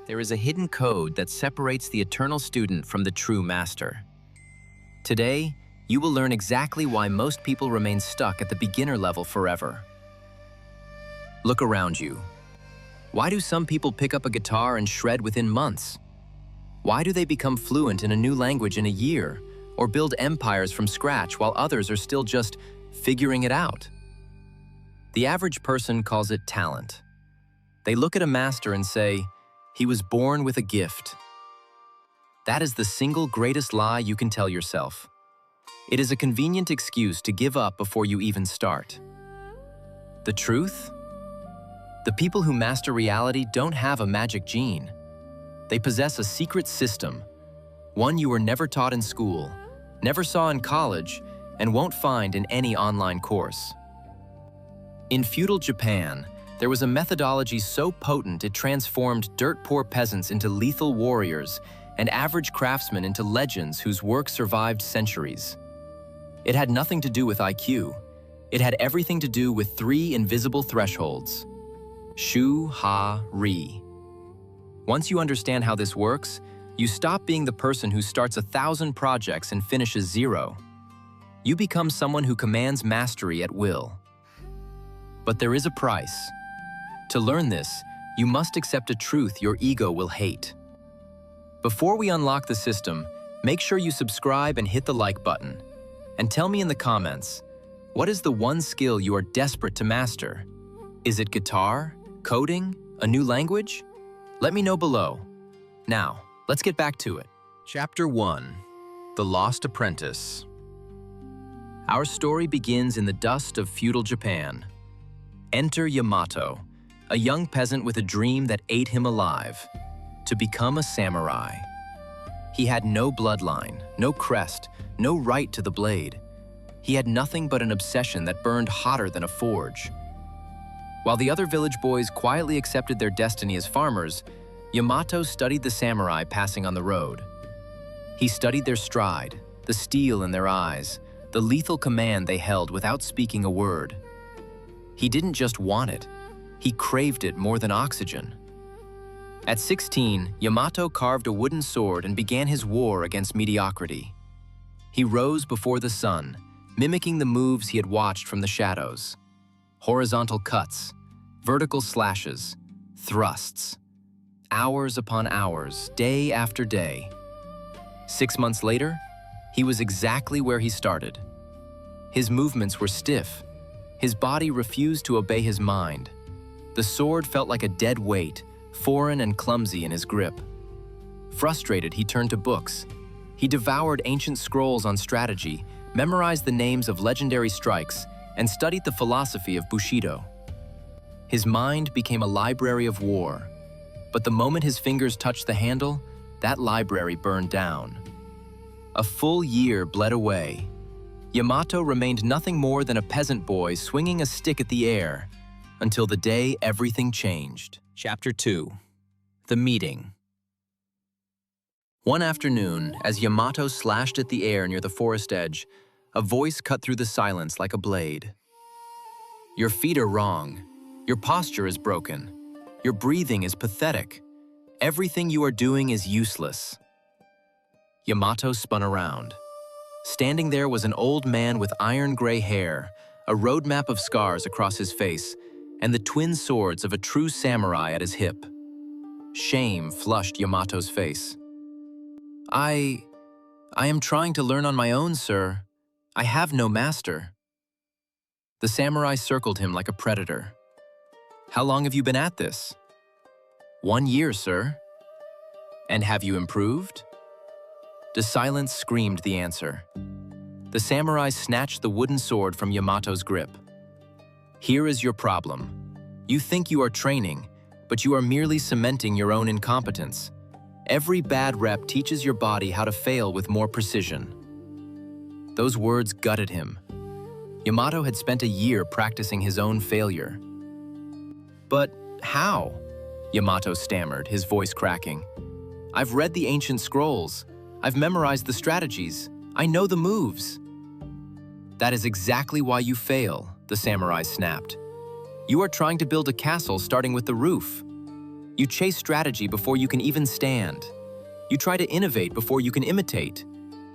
there is a hidden code that separates the eternal student from the true master. Today, you will learn exactly why most people remain stuck at the beginner level forever. Look around you. Why do some people pick up a guitar and shred within months? Why do they become fluent in a new language in a year, or build empires from scratch while others are still just figuring it out? The average person calls it talent. They look at a master and say, "He was born with a gift." That is the single greatest lie you can tell yourself. It is a convenient excuse to give up before you even start. The truth? The people who master reality don't have a magic gene. They possess a secret system, one you were never taught in school, never saw in college, and won't find in any online course. In feudal Japan, there was a methodology so potent it transformed dirt-poor peasants into lethal warriors and average craftsmen into legends whose work survived centuries. It had nothing to do with IQ. It had everything to do with three invisible thresholds: Shu, Ha, Ri. Once you understand how this works, you stop being the person who starts 1,000 projects and finishes 0. You become someone who commands mastery at will. But there is a price. To learn this, you must accept a truth your ego will hate. Before we unlock the system, make sure you subscribe and hit the like button. And tell me in the comments, what is the one skill you are desperate to master? Is it guitar, coding, a new language? Let me know below. Now, let's get back to it. Chapter 1: The Lost Apprentice. Our story begins in the dust of feudal Japan. Enter Yamato, a young peasant with a dream that ate him alive: to become a samurai. He had no bloodline, no crest, no right to the blade. He had nothing but an obsession that burned hotter than a forge. While the other village boys quietly accepted their destiny as farmers, Yamato studied the samurai passing on the road. He studied their stride, the steel in their eyes, the lethal command they held without speaking a word. He didn't just want it, he craved it more than oxygen. At 16, Yamato carved a wooden sword and began his war against mediocrity. He rose before the sun, mimicking the moves he had watched from the shadows. Horizontal cuts, vertical slashes, thrusts. Hours upon hours, day after day. 6 months later, he was exactly where he started. His movements were stiff. His body refused to obey his mind. The sword felt like a dead weight, foreign and clumsy in his grip. Frustrated, he turned to books. He devoured ancient scrolls on strategy, memorized the names of legendary strikes, and studied the philosophy of Bushido. His mind became a library of war, but the moment his fingers touched the handle, that library burned down. A full year bled away. Yamato remained nothing more than a peasant boy swinging a stick at the air, until the day everything changed. Chapter 2: The Meeting. One afternoon, as Yamato slashed at the air near the forest edge, a voice cut through the silence like a blade. "Your feet are wrong. Your posture is broken. Your breathing is pathetic. Everything you are doing is useless." Yamato spun around. Standing there was an old man with iron-gray hair, a roadmap of scars across his face, and the twin swords of a true samurai at his hip. Shame flushed Yamato's face. I am trying to learn on my own, sir. I have no master." The samurai circled him like a predator. "How long have you been at this?" "1 year, sir." "And have you improved?" The silence screamed the answer. The samurai snatched the wooden sword from Yamato's grip. "Here is your problem. You think you are training, but you are merely cementing your own incompetence. Every bad rep teaches your body how to fail with more precision." Those words gutted him. Yamato had spent a year practicing his own failure. "But how?" Yamato stammered, his voice cracking. "I've read the ancient scrolls. I've memorized the strategies. I know the moves." "That is exactly why you fail," the samurai snapped. "You are trying to build a castle starting with the roof." You chase strategy before you can even stand. You try to innovate before you can imitate.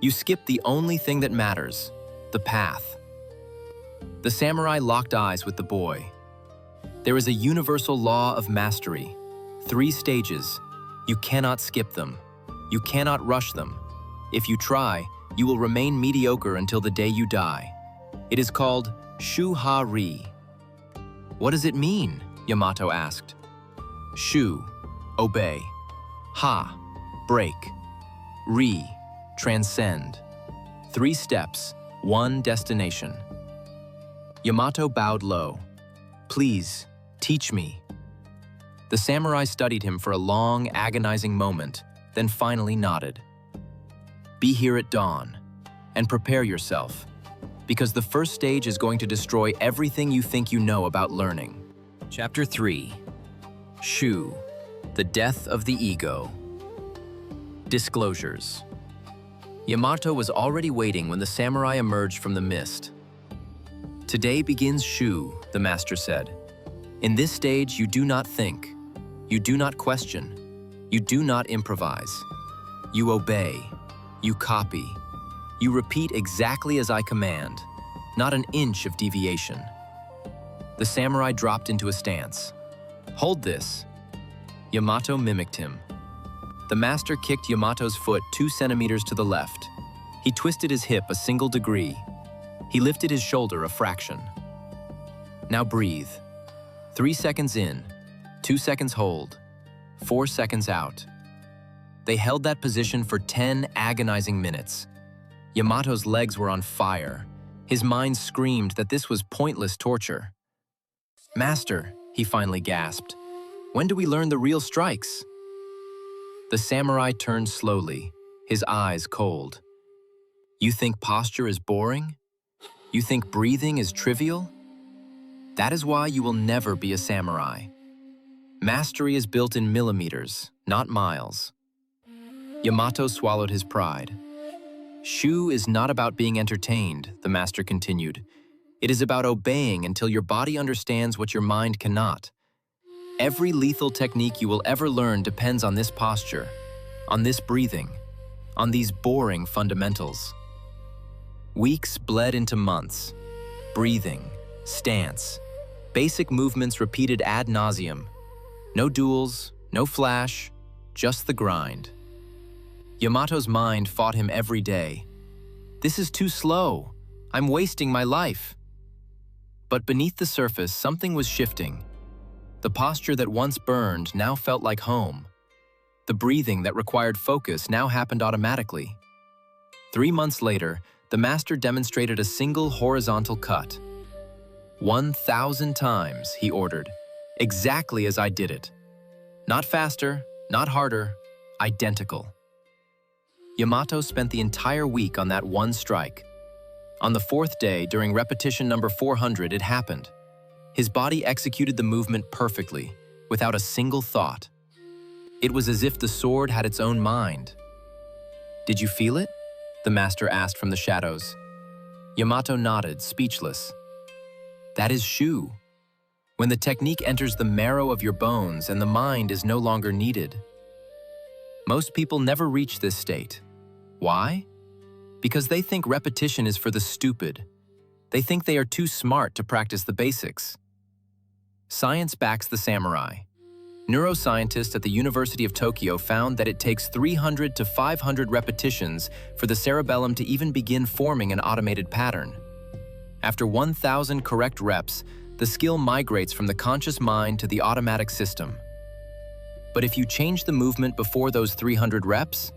You skip the only thing that matters, the path. The samurai locked eyes with the boy. There is a universal law of mastery. 3 stages. You cannot skip them. You cannot rush them. If you try, you will remain mediocre until the day you die. It is called shu-ha-ri. What does it mean? Yamato asked. Shu, obey. Ha, break. Ri, transcend. 3 steps, 1 destination. Yamato bowed low. Please, teach me. The samurai studied him for a long, agonizing moment, then finally nodded. Be here at dawn, and prepare yourself, because the first stage is going to destroy everything you think you know about learning. Chapter 3. Shu, the death of the ego. Disclosures. Yamato was already waiting when the samurai emerged from the mist. Today begins Shu, the master said. In this stage, you do not think. You do not question. You do not improvise. You obey. You copy. You repeat exactly as I command, not an inch of deviation. The samurai dropped into a stance. Hold this. Yamato mimicked him. The master kicked Yamato's foot 2 centimeters to the left. He twisted his hip a single degree. He lifted his shoulder a fraction. Now breathe. 3 seconds in, 2 seconds hold, 4 seconds out. They held that position for 10 agonizing minutes. Yamato's legs were on fire. His mind screamed that this was pointless torture. Master, he finally gasped, when do we learn the real strikes? The samurai turned slowly, his eyes cold. You think posture is boring? You think breathing is trivial? That is why you will never be a samurai. Mastery is built in millimeters, not miles. Yamato swallowed his pride. Shu is not about being entertained, the master continued. It is about obeying until your body understands what your mind cannot. Every lethal technique you will ever learn depends on this posture, on this breathing, on these boring fundamentals. Weeks bled into months. Breathing, stance, basic movements repeated ad nauseum. No duels, no flash, just the grind. Yamato's mind fought him every day. This is too slow. I'm wasting my life. But beneath the surface, something was shifting. The posture that once burned now felt like home. The breathing that required focus now happened automatically. 3 months later, the master demonstrated a single horizontal cut. 1,000 times, he ordered, exactly as I did it. Not faster, not harder, identical. Yamato spent the entire week on that one strike. On the 4th day, during repetition number 400, it happened. His body executed the movement perfectly, without a single thought. It was as if the sword had its own mind. Did you feel it? The master asked from the shadows. Yamato nodded, speechless. That is Shu. When the technique enters the marrow of your bones and the mind is no longer needed. Most people never reach this state. Why? Because they think repetition is for the stupid. They think they are too smart to practice the basics. Science backs the samurai. Neuroscientists at the University of Tokyo found that it takes 300 to 500 repetitions for the cerebellum to even begin forming an automated pattern. After 1,000 correct reps, the skill migrates from the conscious mind to the automatic system. But if you change the movement before those 300 reps,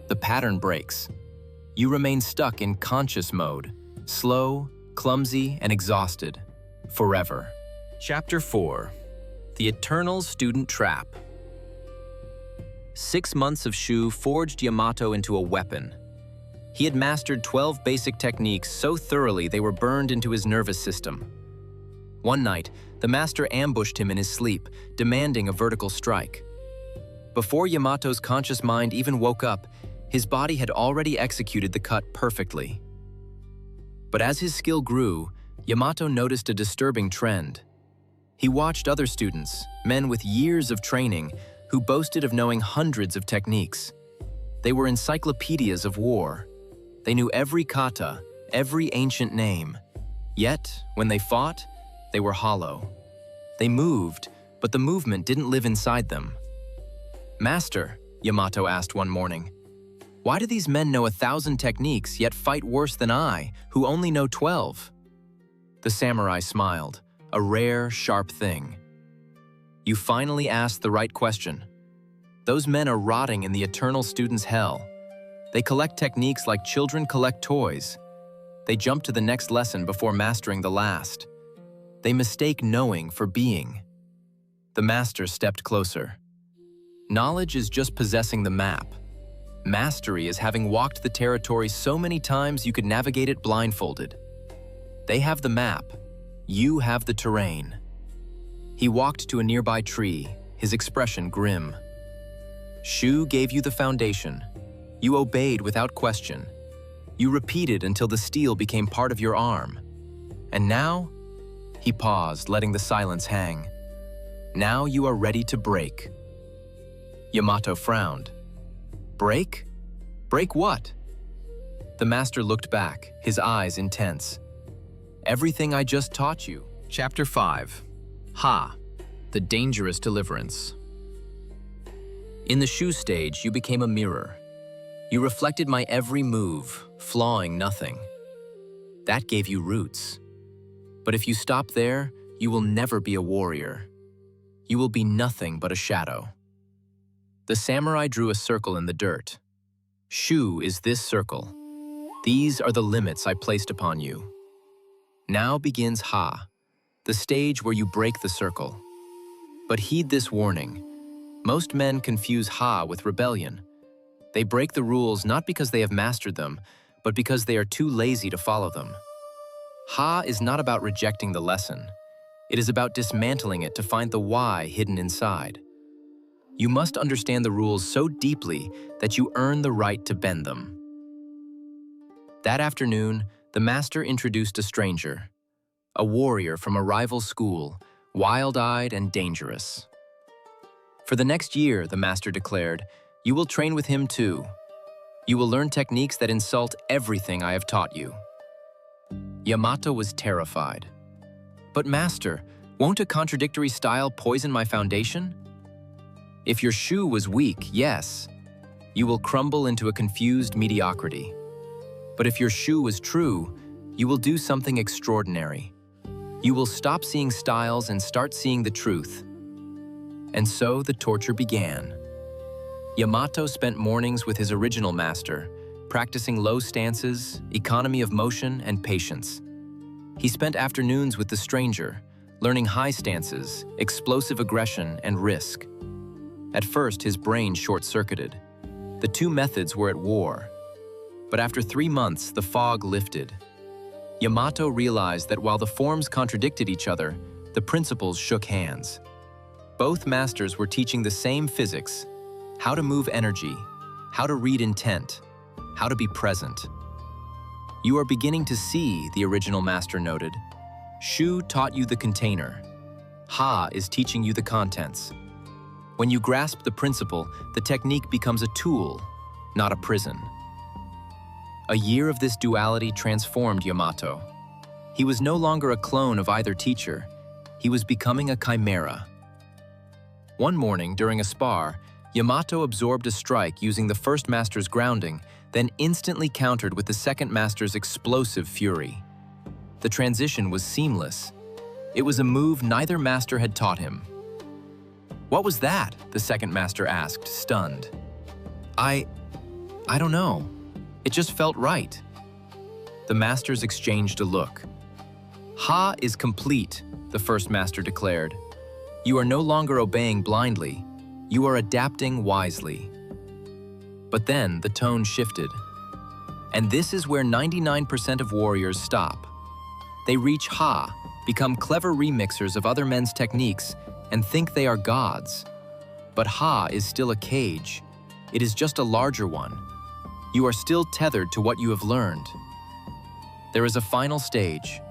the pattern breaks. You remain stuck in conscious mode, slow, clumsy, and exhausted, forever. Chapter 4. The Eternal Student Trap. 6 months of Shu forged Yamato into a weapon. He had mastered 12 basic techniques so thoroughly they were burned into his nervous system. One night, the master ambushed him in his sleep, demanding a vertical strike. Before Yamato's conscious mind even woke up, his body had already executed the cut perfectly. But as his skill grew, Yamato noticed a disturbing trend. He watched other students, men with years of training, who boasted of knowing hundreds of techniques. They were encyclopedias of war. They knew every kata, every ancient name. Yet, when they fought, they were hollow. They moved, but the movement didn't live inside them. "Master," Yamato asked one morning, "why do these men know 1,000 techniques yet fight worse than I, who only know 12? The samurai smiled, a rare, sharp thing. "You finally asked the right question. Those men are rotting in the eternal student's hell. They collect techniques like children collect toys. They jump to the next lesson before mastering the last. They mistake knowing for being." The master stepped closer. "Knowledge is just possessing the map. Mastery is having walked the territory so many times you could navigate it blindfolded. They have the map. You have the terrain." He walked to a nearby tree, his expression grim. "Shu gave you the foundation. You obeyed without question. You repeated until the steel became part of your arm. And now?" He paused, letting the silence hang. "Now you are ready to break." Yamato frowned. "Break? Break what?" The master looked back, his eyes intense. "Everything I just taught you." Chapter 5. Ha! The dangerous deliverance. In the Shu stage, you became a mirror. You reflected my every move, flawing nothing. That gave you roots. But if you stop there, you will never be a warrior. You will be nothing but a shadow. The samurai drew a circle in the dirt. Shu is this circle. These are the limits I placed upon you. Now begins Ha, the stage where you break the circle. But heed this warning. Most men confuse Ha with rebellion. They break the rules not because they have mastered them, but because they are too lazy to follow them. Ha is not about rejecting the lesson. It is about dismantling it to find the why hidden inside. You must understand the rules so deeply that you earn the right to bend them. That afternoon, the master introduced a stranger, a warrior from a rival school, wild-eyed and dangerous. For the next year, the master declared, you will train with him too. You will learn techniques that insult everything I have taught you. Yamato was terrified. But master, won't a contradictory style poison my foundation? If your Shu was weak, yes, you will crumble into a confused mediocrity. But if your Shu was true, you will do something extraordinary. You will stop seeing styles and start seeing the truth. And so the torture began. Yamato spent mornings with his original master, practicing low stances, economy of motion, and patience. He spent afternoons with the stranger, learning high stances, explosive aggression, and risk. At first, his brain short-circuited. The two methods were at war. But after 3 months, the fog lifted. Yamato realized that while the forms contradicted each other, the principles shook hands. Both masters were teaching the same physics: how to move energy, how to read intent, how to be present. You are beginning to see, the original master noted. Shu taught you the container. Ha is teaching you the contents. When you grasp the principle, the technique becomes a tool, not a prison. A year of this duality transformed Yamato. He was no longer a clone of either teacher. He was becoming a chimera. One morning, during a spar, Yamato absorbed a strike using the first master's grounding, then instantly countered with the second master's explosive fury. The transition was seamless. It was a move neither master had taught him. "What was that?" the second master asked, stunned. I don't know. It just felt right." The masters exchanged a look. "Ha is complete," the first master declared. "You are no longer obeying blindly. You are adapting wisely." But then the tone shifted. And this is where 99% of warriors stop. They reach Ha, become clever remixers of other men's techniques, and think they are gods. But Ha is still a cage. It is just a larger one. You are still tethered to what you have learned. There is a final stage,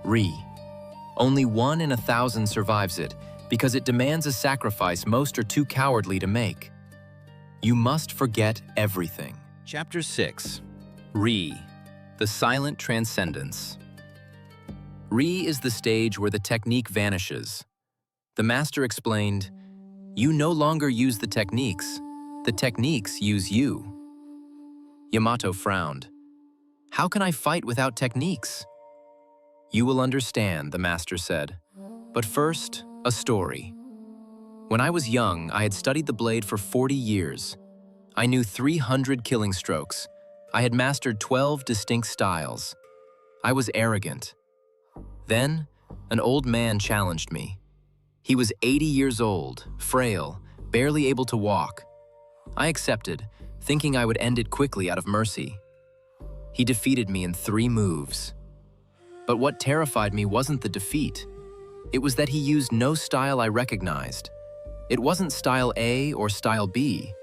Re. Only 1 in 1,000 survives it because it demands a sacrifice most are too cowardly to make. You must forget everything. Chapter 6. Re, the silent transcendence. Re is the stage where the technique vanishes. The master explained, "You no longer use the techniques use you." Yamato frowned. "How can I fight without techniques?" "You will understand," the master said. "But first, a story. When I was young, I had studied the blade for 40 years. I knew 300 killing strokes. I had mastered 12 distinct styles. I was arrogant. Then, an old man challenged me. He was 80 years old, frail, barely able to walk. I accepted, thinking I would end it quickly out of mercy. He defeated me in 3 moves. But what terrified me wasn't the defeat. It was that he used no style I recognized. It wasn't style A or style B.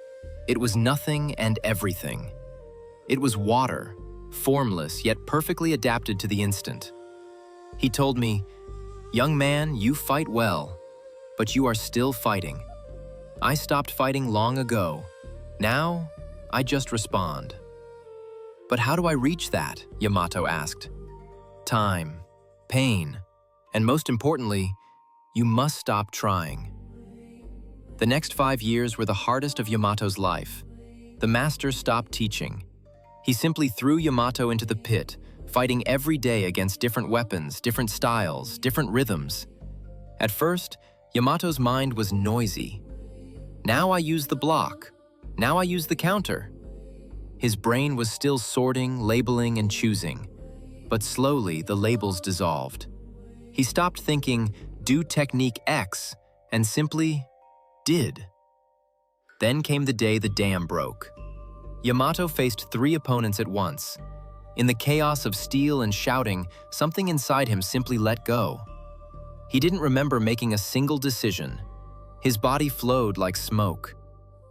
It was nothing and everything. It was water, formless yet perfectly adapted to the instant. He told me, "Young man, you fight well, but you are still fighting. I stopped fighting long ago. Now, I just respond." "But how do I reach that?" Yamato asked. "Time, pain, and most importantly, you must stop trying." The next 5 years were the hardest of Yamato's life. The master stopped teaching. He simply threw Yamato into the pit, fighting every day against different weapons, different styles, different rhythms. At first, Yamato's mind was noisy. Now I use the block. Now I use the counter. His brain was still sorting, labeling, and choosing. But slowly, the labels dissolved. He stopped thinking, "Do technique X," and simply did. Then came the day the dam broke. Yamato faced 3 opponents at once. In the chaos of steel and shouting, something inside him simply let go. He didn't remember making a single decision. His body flowed like smoke.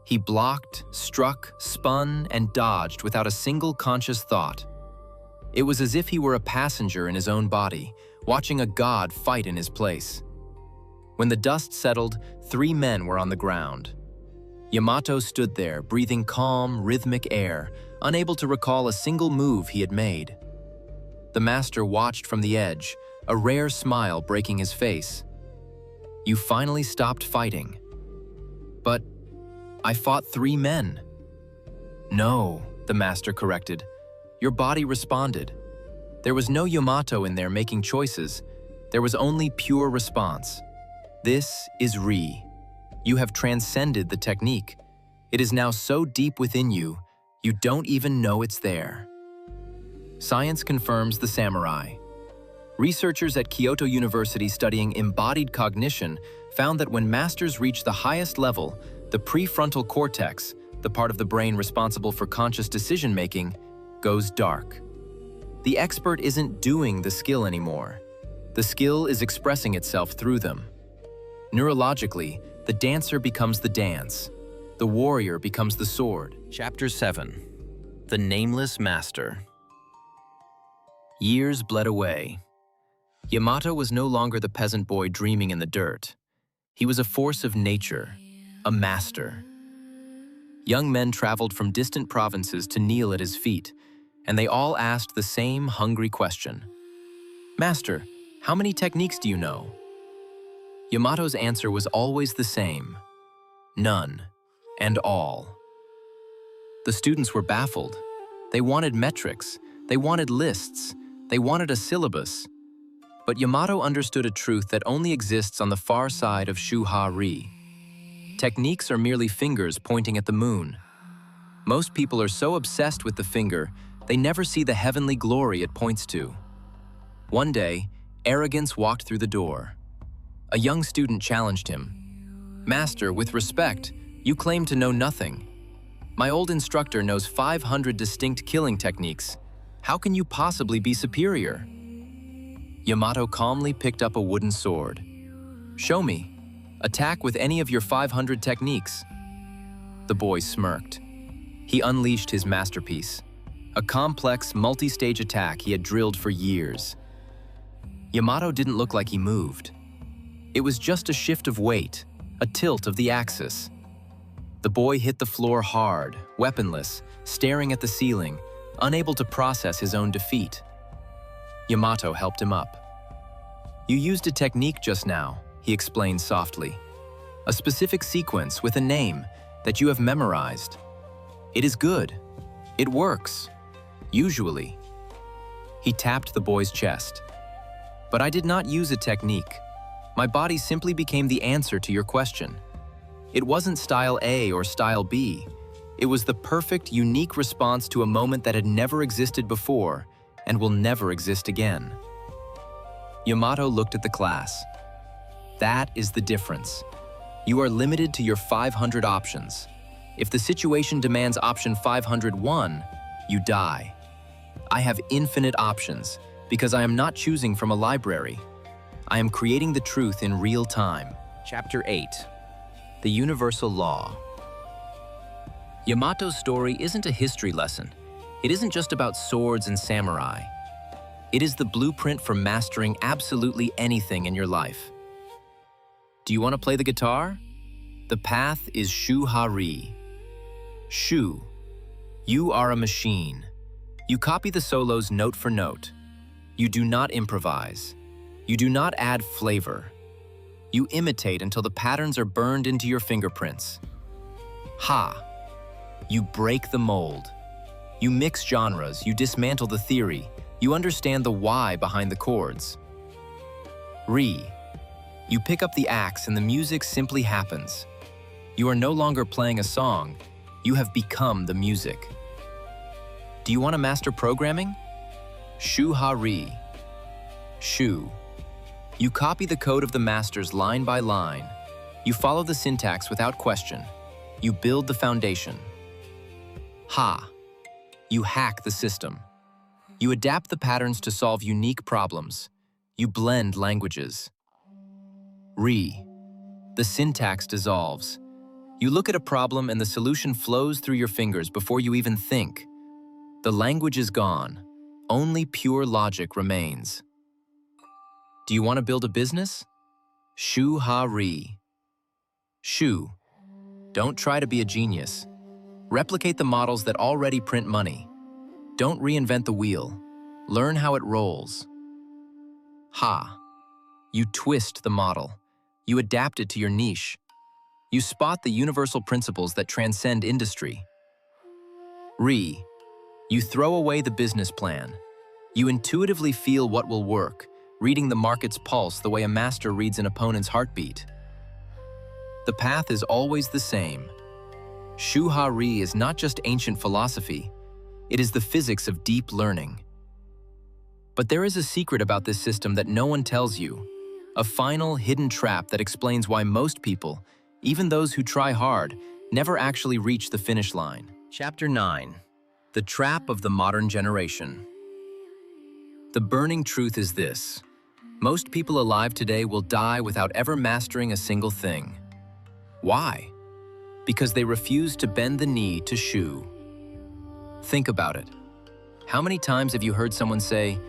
He blocked, struck, spun, and dodged without a single conscious thought. It was as if he were a passenger in his own body, watching a god fight in his place. When the dust settled, 3 men were on the ground. Yamato stood there, breathing calm, rhythmic air, unable to recall a single move he had made. The master watched from the edge, a rare smile breaking his face. "You finally stopped fighting." "But I fought 3 men." "No," the master corrected. "Your body responded. There was no Yamato in there making choices. There was only pure response. This is Re. You have transcended the technique. It is now so deep within you, you don't even know it's there." Science confirms the samurai. Researchers at Kyoto University studying embodied cognition found that when masters reach the highest level, the prefrontal cortex, the part of the brain responsible for conscious decision-making, goes dark. The expert isn't doing the skill anymore. The skill is expressing itself through them. Neurologically, the dancer becomes the dance. The warrior becomes the sword. Chapter 7. The Nameless Master. Years bled away. Yamato was no longer the peasant boy dreaming in the dirt. He was a force of nature, a master. Young men traveled from distant provinces to kneel at his feet, and they all asked the same hungry question. "Master, how many techniques do you know?" Yamato's answer was always the same: none, and all. The students were baffled. They wanted metrics, they wanted lists, they wanted a syllabus. But Yamato understood a truth that only exists on the far side of Shu-Ha-Ri. Techniques are merely fingers pointing at the moon. Most people are so obsessed with the finger, they never see the heavenly glory it points to. One day, arrogance walked through the door. A young student challenged him. "Master, with respect, you claim to know nothing. My old instructor knows 500 distinct killing techniques. How can you possibly be superior?" Yamato calmly picked up a wooden sword. "Show me. Attack with any of your 500 techniques." The boy smirked. He unleashed his masterpiece, a complex, multi-stage attack he had drilled for years. Yamato didn't look like he moved. It was just a shift of weight, a tilt of the axis. The boy hit the floor hard, weaponless, staring at the ceiling, unable to process his own defeat. Yamato helped him up. "You used a technique just now," he explained softly. "A specific sequence with a name that you have memorized. It is good. It works. Usually." He tapped the boy's chest. "But I did not use a technique. My body simply became the answer to your question. It wasn't style A or style B. It was the perfect, unique response to a moment that had never existed before and will never exist again." Yamato looked at the class. "That is the difference. You are limited to your 500 options. If the situation demands option 501, you die. I have infinite options because I am not choosing from a library. I am creating the truth in real time." Chapter 8. The Universal Law. Yamato's story isn't a history lesson. It isn't just about swords and samurai. It is the blueprint for mastering absolutely anything in your life. Do you want to play the guitar? The path is Shu-ha-ri. Shu. You are a machine. You copy the solos note for note. You do not improvise. You do not add flavor. You imitate until the patterns are burned into your fingerprints. Ha. You break the mold. You mix genres, you dismantle the theory, you understand the why behind the chords. Ri. You pick up the axe and the music simply happens. You are no longer playing a song, you have become the music. Do you want to master programming? Shu-ha-ri. Shu. You copy the code of the masters line by line. You follow the syntax without question. You build the foundation. Ha. You hack the system. You adapt the patterns to solve unique problems. You blend languages. Ri. The syntax dissolves. You look at a problem and the solution flows through your fingers before you even think. The language is gone. Only pure logic remains. Do you want to build a business? Shu-ha-ri. Shu. Don't try to be a genius. Replicate the models that already print money. Don't reinvent the wheel. Learn how it rolls. Ha. You twist the model. You adapt it to your niche. You spot the universal principles that transcend industry. Ri. You throw away the business plan. You intuitively feel what will work, reading the market's pulse the way a master reads an opponent's heartbeat. The path is always the same. Shu-ha-ri is not just ancient philosophy, it is the physics of deep learning. But there is a secret about this system that no one tells you, a final hidden trap that explains why most people, even those who try hard, never actually reach the finish line. Chapter 9. The Trap of the Modern Generation. The burning truth is this. Most people alive today will die without ever mastering a single thing. Why? Because they refuse to bend the knee to Shu. Think about it. How many times have you heard someone say,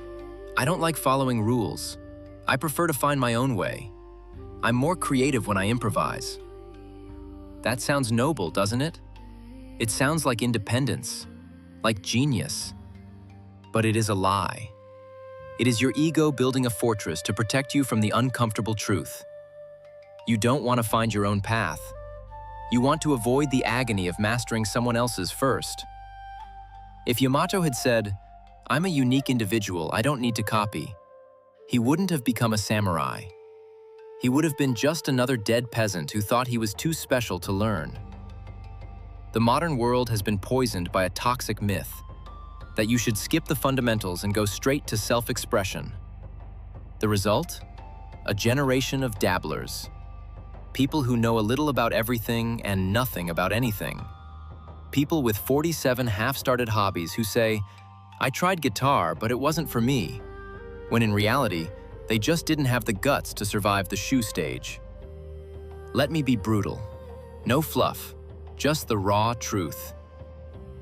"I don't like following rules. I prefer to find my own way. I'm more creative when I improvise." That sounds noble, doesn't it? It sounds like independence, like genius. But it is a lie. It is your ego building a fortress to protect you from the uncomfortable truth. You don't want to find your own path. You want to avoid the agony of mastering someone else's first. If Yamato had said, "I'm a unique individual, I don't need to copy," he wouldn't have become a samurai. He would have been just another dead peasant who thought he was too special to learn. The modern world has been poisoned by a toxic myth that you should skip the fundamentals and go straight to self-expression. The result? A generation of dabblers. People who know a little about everything and nothing about anything. People with 47 half-started hobbies who say, "I tried guitar, but it wasn't for me," when in reality, they just didn't have the guts to survive the Shu stage. Let me be brutal. No fluff, just the raw truth.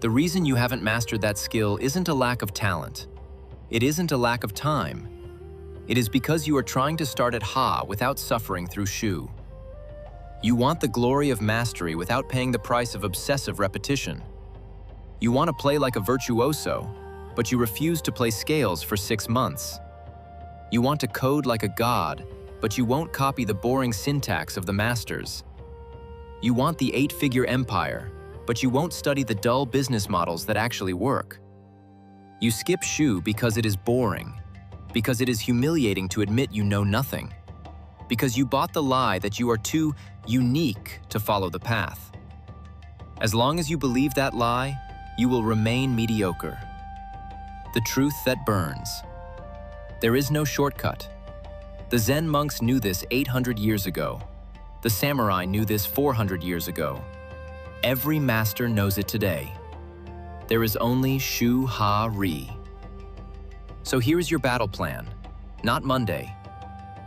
The reason you haven't mastered that skill isn't a lack of talent. It isn't a lack of time. It is because you are trying to start at Ha without suffering through Shu. You want the glory of mastery without paying the price of obsessive repetition. You want to play like a virtuoso, but you refuse to play scales for 6 months. You want to code like a god, but you won't copy the boring syntax of the masters. You want the 8-figure empire, but you won't study the dull business models that actually work. You skip Shu because it is boring, because it is humiliating to admit you know nothing, because you bought the lie that you are too unique to follow the path. As long as you believe that lie, you will remain mediocre. The truth that burns. There is no shortcut. The Zen monks knew this 800 years ago. The samurai knew this 400 years ago. Every master knows it today. There is only Shu Ha Ri. So here's your battle plan. Not Monday.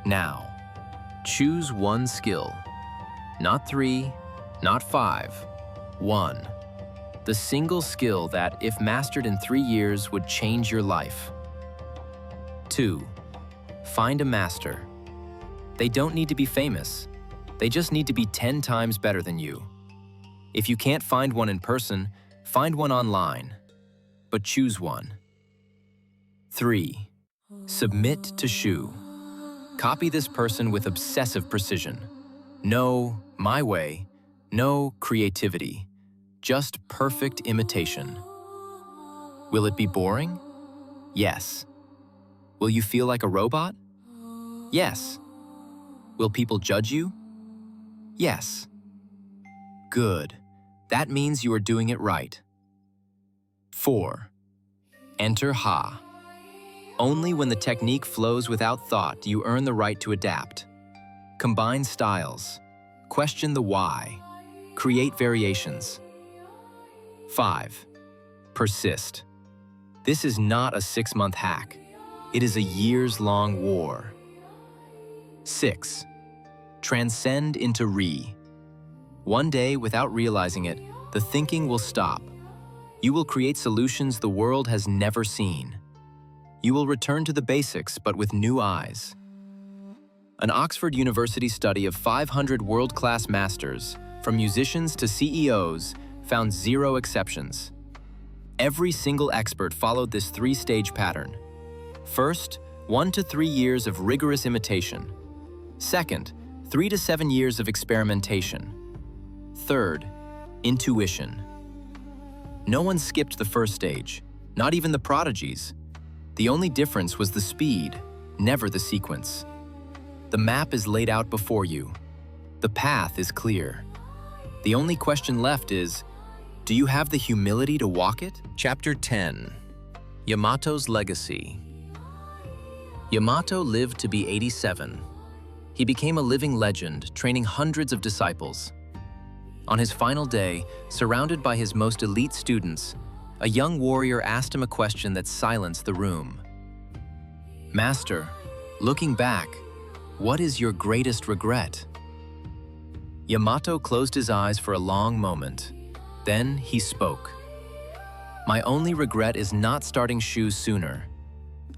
Now. Choose one skill. Not 3, not 5. 1. The single skill that, if mastered in 3 years, would change your life. 2. Find a master. They don't need to be famous. They just need to be 10 times better than you. If you can't find one in person, find one online. But choose one. 3. Submit to Shu. Copy this person with obsessive precision. No my way, no creativity. Just perfect imitation. Will it be boring? Yes. Will you feel like a robot? Yes. Will people judge you? Yes. Good. That means you are doing it right. 4. Enter Ha. Only when the technique flows without thought do you earn the right to adapt. Combine styles. Question the why. Create variations. 5. Persist. This is not a 6-month hack. It is a years-long war. 6. Transcend into Ri. One day, without realizing it, the thinking will stop. You will create solutions the world has never seen. You will return to the basics, but with new eyes. An Oxford University study of 500 world-class masters, from musicians to CEOs, found 0 exceptions. Every single expert followed this 3-stage pattern. First, 1 to 3 years of rigorous imitation. Second, 3 to 7 years of experimentation. Third, intuition. No one skipped the first stage, not even the prodigies. The only difference was the speed, never the sequence. The map is laid out before you. The path is clear. The only question left is, do you have the humility to walk it? Chapter 10. Yamato's Legacy. Yamato lived to be 87. He became a living legend, training hundreds of disciples. On his final day, surrounded by his most elite students, a young warrior asked him a question that silenced the room. Master, looking back, what is your greatest regret? Yamato closed his eyes for a long moment. Then he spoke. My only regret is not starting Shu sooner.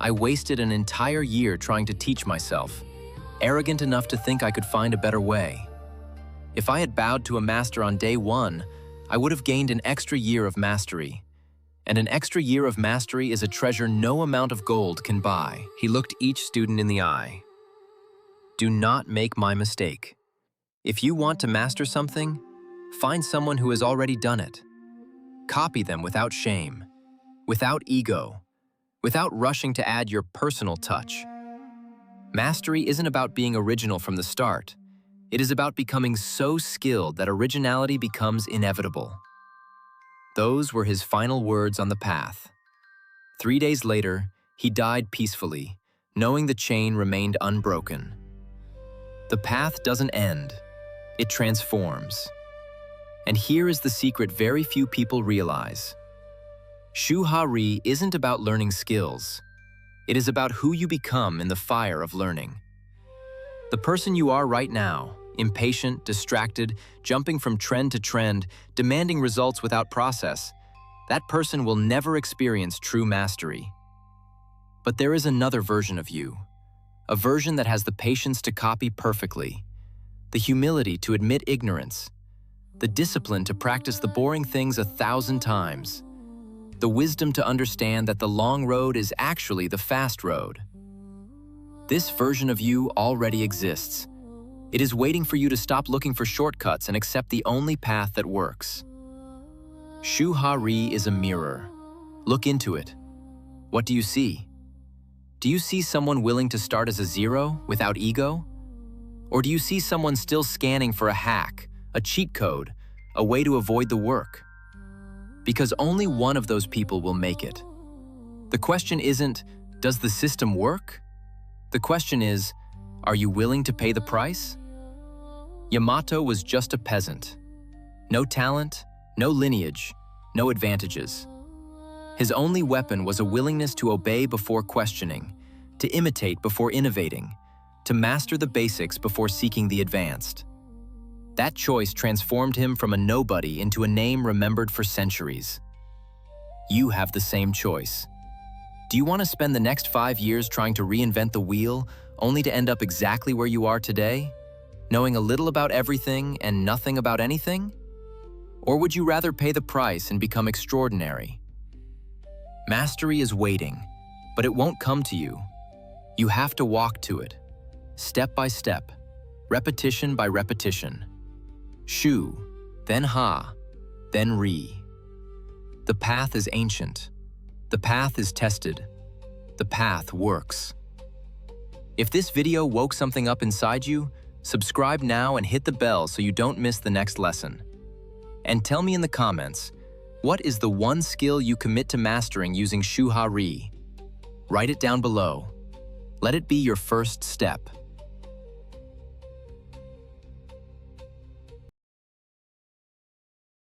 I wasted an entire year trying to teach myself, arrogant enough to think I could find a better way. If I had bowed to a master on day 1, I would have gained an extra year of mastery. And an extra year of mastery is a treasure no amount of gold can buy. He looked each student in the eye. Do not make my mistake. If you want to master something, find someone who has already done it. Copy them without shame, without ego, without rushing to add your personal touch. Mastery isn't about being original from the start. It is about becoming so skilled that originality becomes inevitable. Those were his final words on the path. 3 days later, he died peacefully, knowing the chain remained unbroken. The path doesn't end, it transforms. And here is the secret very few people realize. Shu Ha Ri isn't about learning skills. It is about who you become in the fire of learning. The person you are right now, impatient, distracted, jumping from trend to trend, demanding results without process, that person will never experience true mastery. But there is another version of you, a version that has the patience to copy perfectly, the humility to admit ignorance, the discipline to practice the boring things 1,000 times, the wisdom to understand that the long road is actually the fast road. This version of you already exists. It is waiting for you to stop looking for shortcuts and accept the only path that works. Shu-ha-ri is a mirror. Look into it. What do you see? Do you see someone willing to start as a zero without ego? Or do you see someone still scanning for a hack, a cheat code, a way to avoid the work? Because only one of those people will make it. The question isn't, does the system work? The question is, are you willing to pay the price? Yamato was just a peasant. No talent, no lineage, no advantages. His only weapon was a willingness to obey before questioning, to imitate before innovating, to master the basics before seeking the advanced. That choice transformed him from a nobody into a name remembered for centuries. You have the same choice. Do you want to spend the next 5 years trying to reinvent the wheel, only to end up exactly where you are today, knowing a little about everything and nothing about anything? Or would you rather pay the price and become extraordinary? Mastery is waiting, but it won't come to you. You have to walk to it, step by step, repetition by repetition. Shu, then ha, then ri. The path is ancient. The path is tested. The path works. If this video woke something up inside you, subscribe now and hit the bell so you don't miss the next lesson. And tell me in the comments, what is the one skill you commit to mastering using Shu-ha-ri? Write it down below. Let it be your first step.